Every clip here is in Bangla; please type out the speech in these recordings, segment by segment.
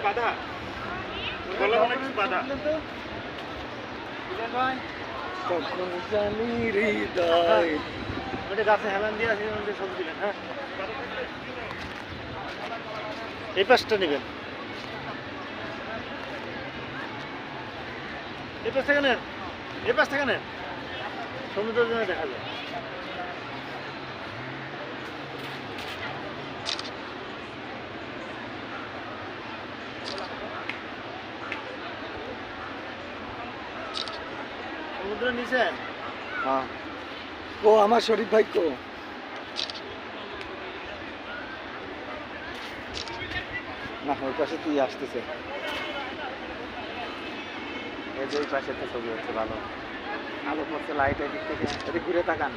বাধা গলা মনে কিছু বাধা তখন জানি হৃদয় ওটা গাছে হেলান দিয়ে আছে সব দিলেন। হ্যাঁ, এই পাশটা নেবেন, এই পাশ থেকে নেন, এই পাশ থেকে নেন, সমুদ্রের জন্য দেখা যায়। সমুদ্রের নিচে হ্যাঁ ও আমার শরীফ ভাই কো না ওই পাশে তুই আসতেছে এই যে এই পাশে একটা ছবি হচ্ছে ভালো, আলো পড়ছে লাইট এদিক থেকে, এদিক ঘুরে তাকান।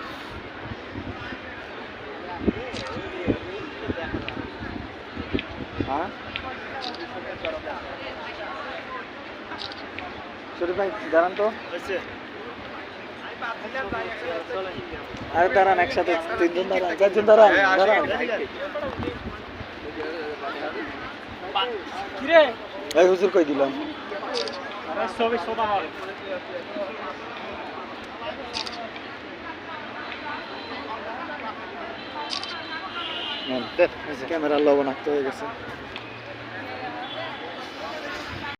হ্যাঁ শরীফ ভাই দাঁড়ান তো, হয়েছে আরে দাঁড়ান একসাথে তিনজন দাঁড়ান, চারজন দাঁড়ান দাঁড়ান। কিরে এই হুজুর কই দিলাম ছবি শোভা হল ক্যামেরার লবণাক্ত হয়ে গেছে।